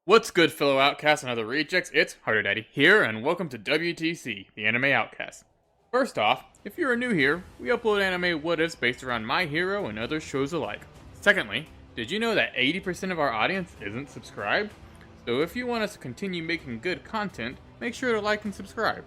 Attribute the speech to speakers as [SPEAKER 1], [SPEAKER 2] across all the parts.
[SPEAKER 1] What's good, fellow outcasts and other rejects? It's Harder Daddy here, and welcome to WTC, the Anime Outcast. First off, if you're new here, we upload anime what-ifs based around My Hero and other shows alike. Secondly, did you know that 80% of our audience isn't subscribed? So if you want us to continue making good content, make sure to like and subscribe.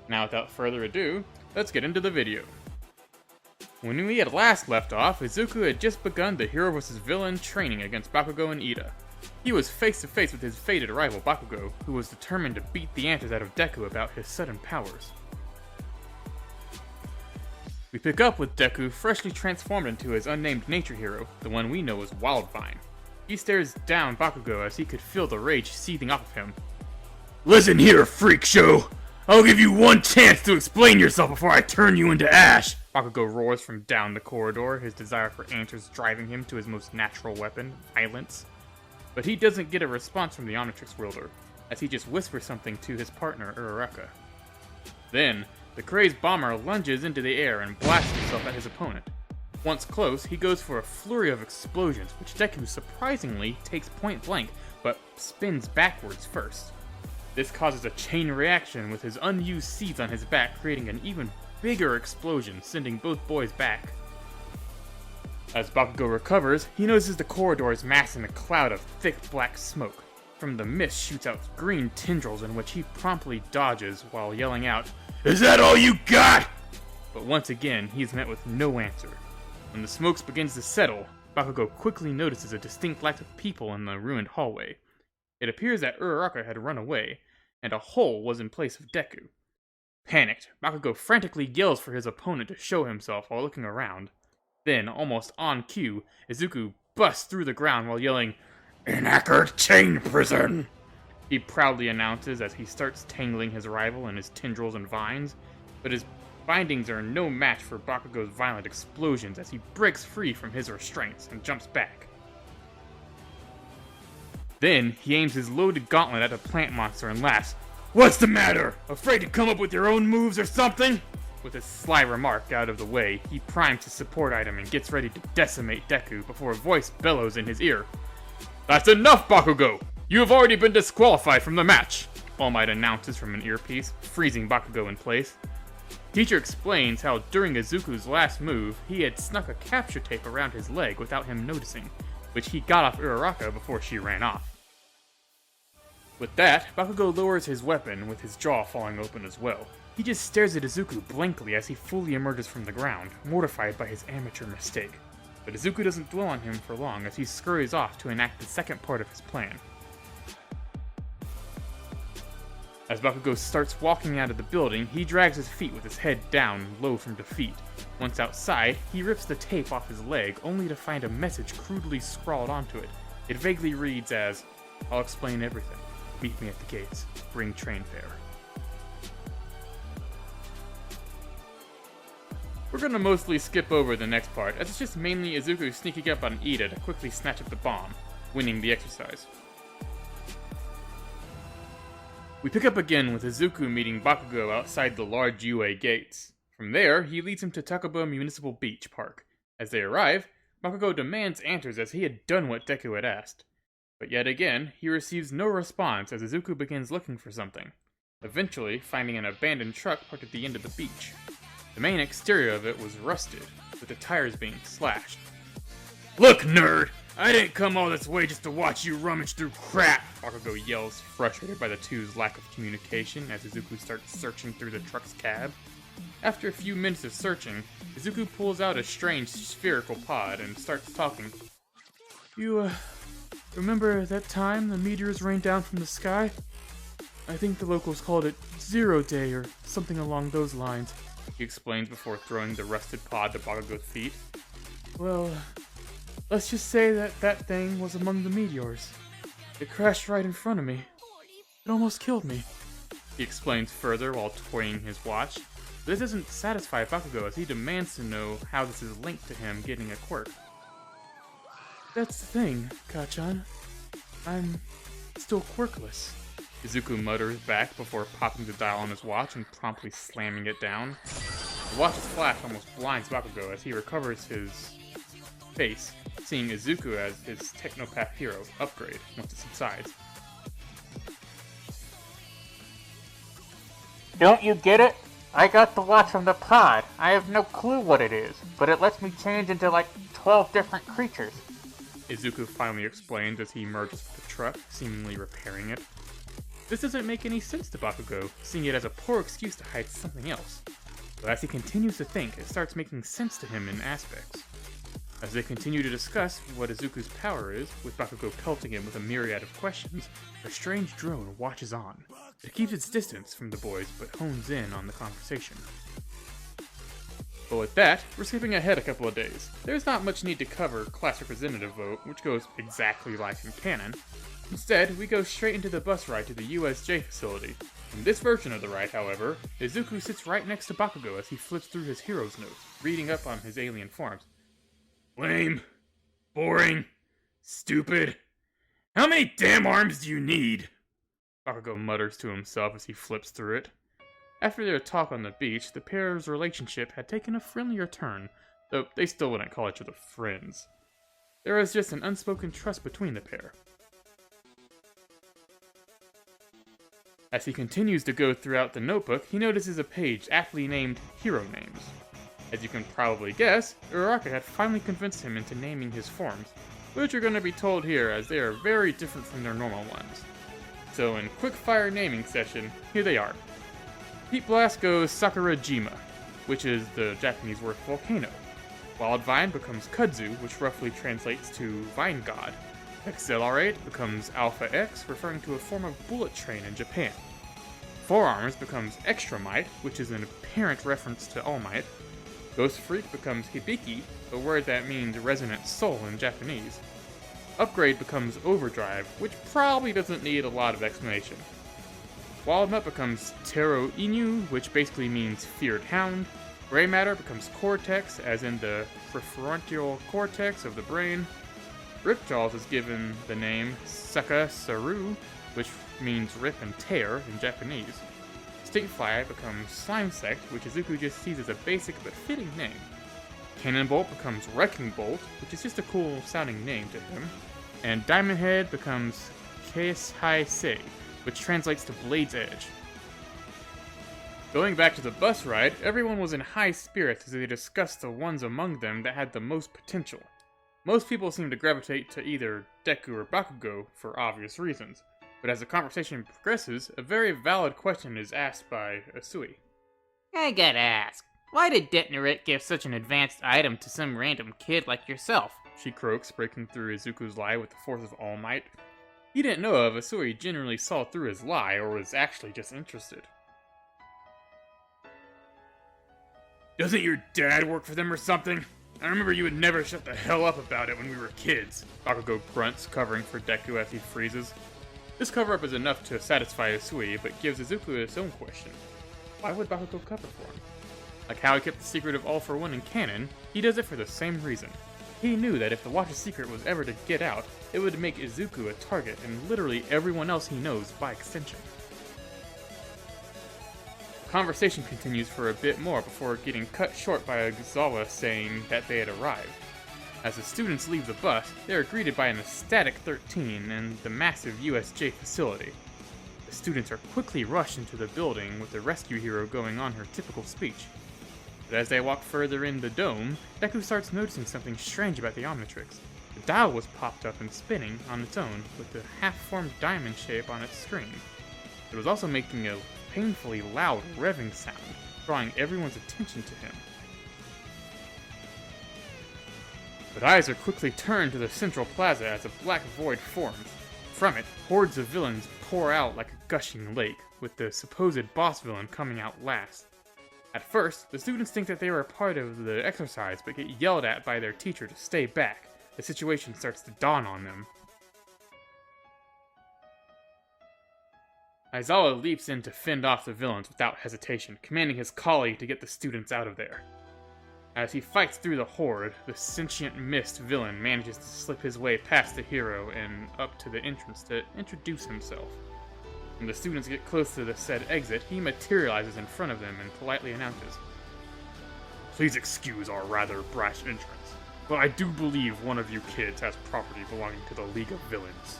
[SPEAKER 1] Now without further ado, let's get into the video. When we had last left off, Izuku had just begun the hero vs. villain training against Bakugo and Ida. He was face to face with his fated rival Bakugo, who was determined to beat the answers out of Deku about his sudden powers. We pick up with Deku freshly transformed into his unnamed nature hero, the one we know as Wildvine. He stares down Bakugo as he could feel the rage seething off of him.
[SPEAKER 2] Listen here, freak show! I'll give you one chance to explain yourself before I turn you into ash!
[SPEAKER 1] Bakugo roars from down the corridor, his desire for answers driving him to his most natural weapon, violence. But he doesn't get a response from the Omnitrix wielder, as he just whispers something to his partner, Uraraka. Then, the crazed bomber lunges into the air and blasts himself at his opponent. Once close, he goes for a flurry of explosions, which Deku surprisingly takes point blank, but spins backwards first. This causes a chain reaction with his unused seeds on his back, creating an even bigger explosion, sending both boys back. As Bakugo recovers, he notices the corridor is masked in a cloud of thick black smoke. From the mist shoots out green tendrils in which he promptly dodges while yelling out,
[SPEAKER 2] "Is that all you got?"
[SPEAKER 1] But once again, he is met with no answer. When the smoke begins to settle, Bakugo quickly notices a distinct lack of people in the ruined hallway. It appears that Uraraka had run away, and a hole was in place of Deku. Panicked, Bakugo frantically yells for his opponent to show himself while looking around. Then, almost on cue, Izuku busts through the ground while yelling,
[SPEAKER 2] "Inaccurate chain prison!"
[SPEAKER 1] he proudly announces as he starts tangling his rival in his tendrils and vines, but his bindings are no match for Bakugo's violent explosions as he breaks free from his restraints and jumps back. Then, he aims his loaded gauntlet at a plant monster and laughs,
[SPEAKER 2] "What's the matter? Afraid to come up with your own moves or something?"
[SPEAKER 1] With his sly remark out of the way, he primes his support item and gets ready to decimate Deku before a voice bellows in his ear. "That's enough, Bakugo! You have already been disqualified from the match!" All Might announces from an earpiece, freezing Bakugo in place. Teacher explains how during Izuku's last move, he had snuck a capture tape around his leg without him noticing, which he got off Uraraka before she ran off. With that, Bakugo lowers his weapon, with his jaw falling open as well. He just stares at Izuku blankly as he fully emerges from the ground, mortified by his amateur mistake. But Izuku doesn't dwell on him for long as he scurries off to enact the second part of his plan. As Bakugo starts walking out of the building, he drags his feet with his head down, low from defeat. Once outside, he rips the tape off his leg, only to find a message crudely scrawled onto it. It vaguely reads as, "I'll explain everything. Meet me at the gates. Bring train fare." We're gonna mostly skip over the next part, as it's just mainly Izuku sneaking up on Ida to quickly snatch up the bomb, winning the exercise. We pick up again with Izuku meeting Bakugo outside the large UA gates. From there, he leads him to Takuba Municipal Beach Park. As they arrive, Bakugo demands answers as he had done what Deku had asked. But yet again, he receives no response as Izuku begins looking for something, eventually finding an abandoned truck parked at the end of the beach. The main exterior of it was rusted, with the tires being slashed.
[SPEAKER 2] "Look, nerd! I didn't come all this way just to watch you rummage through crap!"
[SPEAKER 1] Bakugo yells, frustrated by the two's lack of communication as Izuku starts searching through the truck's cab. After a few minutes of searching, Izuku pulls out a strange spherical pod and starts talking. You, remember that time the meteors rained down from the sky? I think the locals called it Zero Day or something along those lines," he explains before throwing the rusted pod to Bakugo's feet. "Well, let's just say that thing was among the meteors. It crashed right in front of me. It almost killed me," he explains further while toying his watch. This doesn't satisfy Bakugo as he demands to know how this is linked to him getting a quirk. "That's the thing, Kachan. I'm still quirkless," Izuku mutters back before popping the dial on his watch and promptly slamming it down. The watch's flash almost blinds Bakugo as he recovers his face, seeing Izuku as his Technopath hero upgrade once it subsides.
[SPEAKER 3] Don't you get it? I got the watch from the pod. I have no clue what it is, but it lets me change into like 12 different creatures.
[SPEAKER 1] Izuku finally explains as he emerges from the truck, seemingly repairing it. This doesn't make any sense to Bakugo, seeing it as a poor excuse to hide something else. But as he continues to think, it starts making sense to him in aspects. As they continue to discuss what Izuku's power is, with Bakugo pelting him with a myriad of questions, a strange drone watches on. It keeps its distance from the boys, but hones in on the conversation. But with that, we're skipping ahead a couple of days. There's not much need to cover class representative vote, which goes exactly like in canon. Instead, we go straight into the bus ride to the USJ facility. In this version of the ride, however, Izuku sits right next to Bakugo as he flips through his hero's notes, reading up on his alien forms.
[SPEAKER 2] Lame. Boring. Stupid. How many damn arms do you need?
[SPEAKER 1] Bakugo mutters to himself as he flips through it. After their talk on the beach, the pair's relationship had taken a friendlier turn, though they still wouldn't call each other friends. There was just an unspoken trust between the pair. As he continues to go throughout the notebook, he notices a page aptly named Hero Names. As you can probably guess, Uraraka had finally convinced him into naming his forms, which are going to be told here as they are very different from their normal ones. So in quick-fire naming session, here they are. Heat Blast goes Sakurajima, which is the Japanese word for volcano. Wild Vine becomes Kudzu, which roughly translates to Vine God. Accelerate becomes Alpha X, referring to a form of bullet train in Japan. Forearms becomes Extra Might, which is an apparent reference to All Might. Ghost Freak becomes Hibiki, a word that means resonant soul in Japanese. Upgrade becomes Overdrive, which probably doesn't need a lot of explanation. Wild Nut becomes Tero Inu, which basically means feared hound. Gray Matter becomes Cortex, as in the prefrontal cortex of the brain. Ripjaws is given the name Saka Saru, which means rip and tear in Japanese. Stinkfly becomes Slime Sect, which Izuku just sees as a basic but fitting name. Cannonbolt becomes Wrecking Bolt, which is just a cool sounding name to him. And Diamond Head becomes Keishai Sei, which translates to Blade's Edge. Going back to the bus ride, everyone was in high spirits as they discussed the ones among them that had the most potential. Most people seem to gravitate to either Deku or Bakugo for obvious reasons, but as the conversation progresses, a very valid question is asked by Asui.
[SPEAKER 3] I gotta ask, why did Detonarit give such an advanced item to some random kid like yourself?
[SPEAKER 1] She croaks, breaking through Izuku's lie with the force of All Might. He didn't know if Asui generally saw through his lie or was actually just interested.
[SPEAKER 2] Doesn't your dad work for them or something? I remember you would never shut the hell up about it when we were kids.
[SPEAKER 1] Bakugo grunts, covering for Deku as he freezes. This cover-up is enough to satisfy Asui, but gives Izuku his own question. Why would Bakugo cover for him? Like how he kept the secret of All for One in canon, he does it for the same reason. He knew that if the watch's secret was ever to get out, it would make Izuku a target and literally everyone else he knows by extension. The conversation continues for a bit more before getting cut short by Aizawa saying that they had arrived. As the students leave the bus, they are greeted by an ecstatic 13 and the massive USJ facility. The students are quickly rushed into the building with the rescue hero going on her typical speech. But as they walk further in the dome, Deku starts noticing something strange about the Omnitrix. The dial was popped up and spinning on its own with the half-formed diamond shape on its screen. It was also making a painfully loud revving sound, drawing everyone's attention to him. But eyes are quickly turned to the central plaza as a black void forms. From it, hordes of villains pour out like a gushing lake, with the supposed boss villain coming out last. At first, the students think that they are a part of the exercise but get yelled at by their teacher to stay back. The situation starts to dawn on them. Aizawa leaps in to fend off the villains without hesitation, commanding his colleague to get the students out of there. As he fights through the horde, the sentient mist villain manages to slip his way past the hero and up to the entrance to introduce himself. When the students get close to the said exit, he materializes in front of them and politely announces,
[SPEAKER 2] Please excuse our rather brash entrance, but I do believe one of you kids has property belonging to the League of Villains.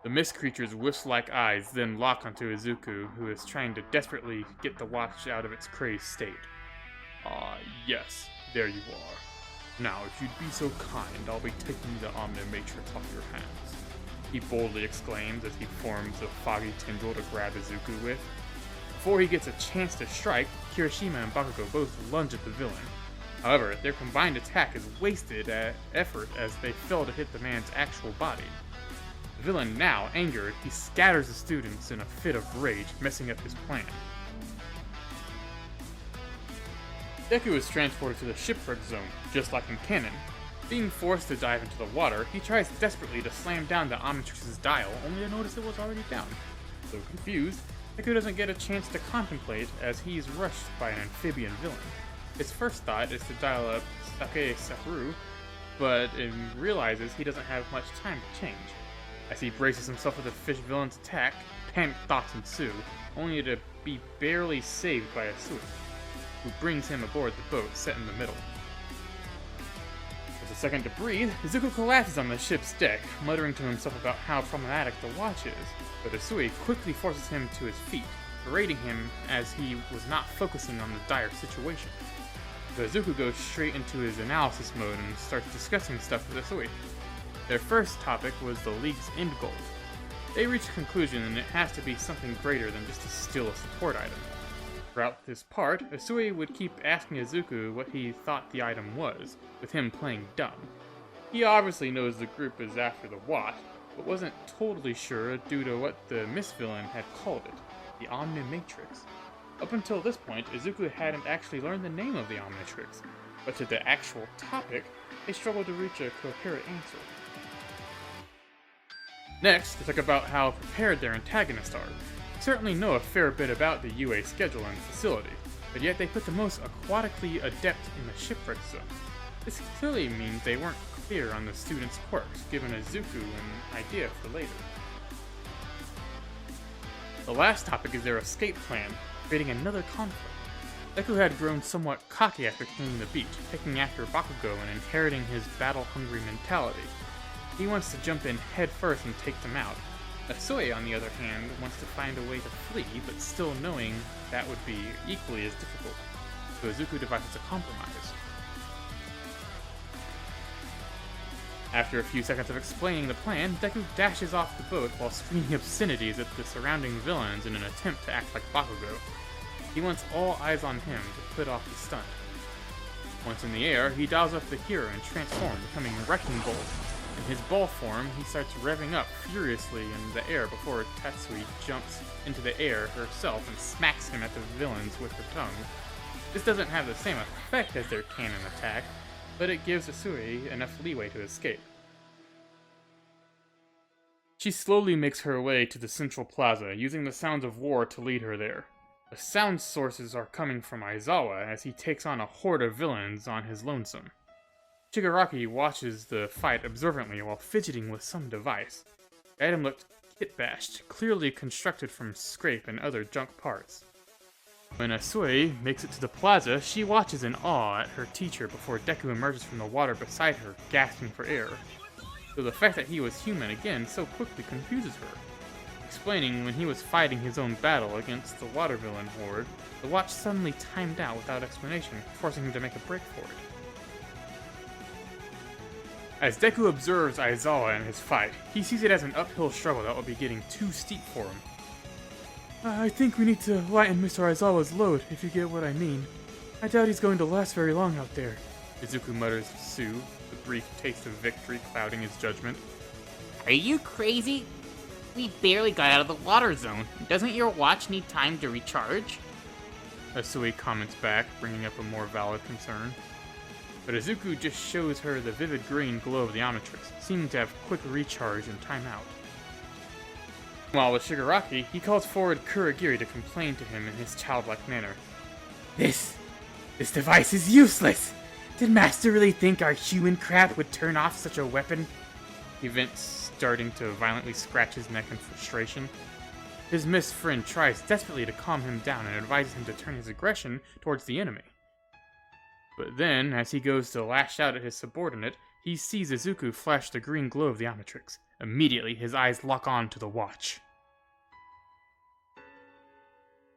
[SPEAKER 1] The mist creature's wisp-like eyes then lock onto Izuku, who is trying to desperately get the watch out of its crazed state. Ah, yes, there you are. Now, if you'd be so kind, I'll be taking the Omnitrix off your hands, he boldly exclaims as he forms a foggy tendril to grab Izuku with. Before he gets a chance to strike, Kirishima and Bakugo both lunge at the villain. However, their combined attack is wasted at effort as they fail to hit the man's actual body. The villain now, angered, he scatters the students in a fit of rage, messing up his plan. Deku is transported to the shipwreck zone, just like in canon. Being forced to dive into the water, he tries desperately to slam down the Omnitrix's dial, only to notice it was already down. So confused, Deku doesn't get a chance to contemplate as he's rushed by an amphibian villain. His first thought is to dial up Sake Sakura, but realizes he doesn't have much time to change. As he braces himself for the fish villain's attack, panicked thoughts ensue, only to be barely saved by Asui, who brings him aboard the boat set in the middle. With a second to breathe, Izuku collapses on the ship's deck, muttering to himself about how problematic the watch is, but Asui quickly forces him to his feet, berating him as he was not focusing on the dire situation. So Izuku goes straight into his analysis mode and starts discussing stuff with Asui. Their first topic was the League's end goal. They reach a conclusion and it has to be something greater than just to steal a support item. Throughout this part, Asui would keep asking Izuku what he thought the item was, with him playing dumb. He obviously knows the group is after the watch, but wasn't totally sure due to what the Mist villain had called it, the Omnitrix. Up until this point, Izuku hadn't actually learned the name of the Omnitrix, but to the actual topic, they struggled to reach a coherent answer. Next, they talk about how prepared their antagonists are. Certainly know a fair bit about the UA schedule and facility, but yet they put the most aquatically adept in the shipwreck zone. This clearly means they weren't clear on the students' quirks, giving Izuku an idea for later. The last topic is their escape plan, creating another conflict. Deku had grown somewhat cocky after cleaning the beach, taking after Bakugo and inheriting his battle-hungry mentality. He wants to jump in head first and take them out. Asui, on the other hand, wants to find a way to flee, but still knowing that would be equally as difficult. So Izuku devises a compromise. After a few seconds of explaining the plan, Deku dashes off the boat while screaming obscenities at the surrounding villains in an attempt to act like Bakugo. He wants all eyes on him to put off the stunt. Once in the air, he dials up the hero and transforms, becoming Wrecking Bolt. In his ball form, he starts revving up furiously in the air before Tatsui jumps into the air herself and smacks him at the villains with her tongue. This doesn't have the same effect as their cannon attack, but it gives Asui enough leeway to escape. She slowly makes her way to the central plaza, using the sounds of war to lead her there. The sound sources are coming from Aizawa as he takes on a horde of villains on his lonesome. Shigaraki watches the fight observantly while fidgeting with some device. The item looked kit-bashed, clearly constructed from scrape and other junk parts. When Asui makes it to the plaza, she watches in awe at her teacher before Deku emerges from the water beside her, gasping for air. So the fact that he was human again so quickly confuses her. Explaining when he was fighting his own battle against the water villain horde, the watch suddenly timed out without explanation, forcing him to make a break for it. As Deku observes Aizawa in his fight, he sees it as an uphill struggle that will be getting too steep for him. I think we need to lighten Mr. Aizawa's load, if you get what I mean. I doubt he's going to last very long out there, Izuku mutters to Sue, the brief taste of victory clouding his judgment.
[SPEAKER 4] Are you crazy? We barely got out of the water zone. Doesn't your watch need time to recharge?
[SPEAKER 1] Asui comments back, bringing up a more valid concern. But Izuku just shows her the vivid green glow of the Omnitrix, seeming to have quick recharge and timeout. While with Shigaraki, he calls forward Kurogiri to complain to him in his childlike manner.
[SPEAKER 2] This device is useless! Did Master really think our human crap would turn off such a weapon?
[SPEAKER 1] He vents, starting to violently scratch his neck in frustration. His mist friend tries desperately to calm him down and advises him to turn his aggression towards the enemy. But then, as he goes to lash out at his subordinate, he sees Izuku flash the green glow of the Omnitrix, Immediately, his eyes lock on to the watch.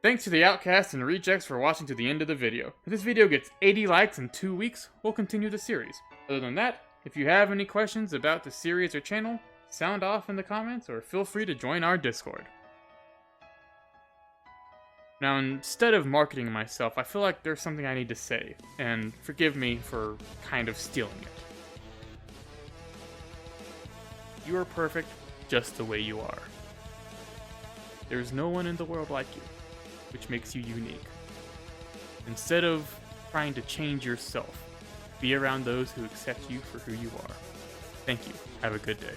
[SPEAKER 1] Thanks to the Outcasts and Rejects for watching to the end of the video. If this video gets 80 likes in 2 weeks, we'll continue the series. Other than that, if you have any questions about the series or channel, sound off in the comments or feel free to join our Discord. Now, instead of marketing myself, I feel like there's something I need to say, and forgive me for kind of stealing it. You are perfect just the way you are. There is no one in the world like you, which makes you unique. Instead of trying to change yourself, be around those who accept you for who you are. Thank you. Have a good day.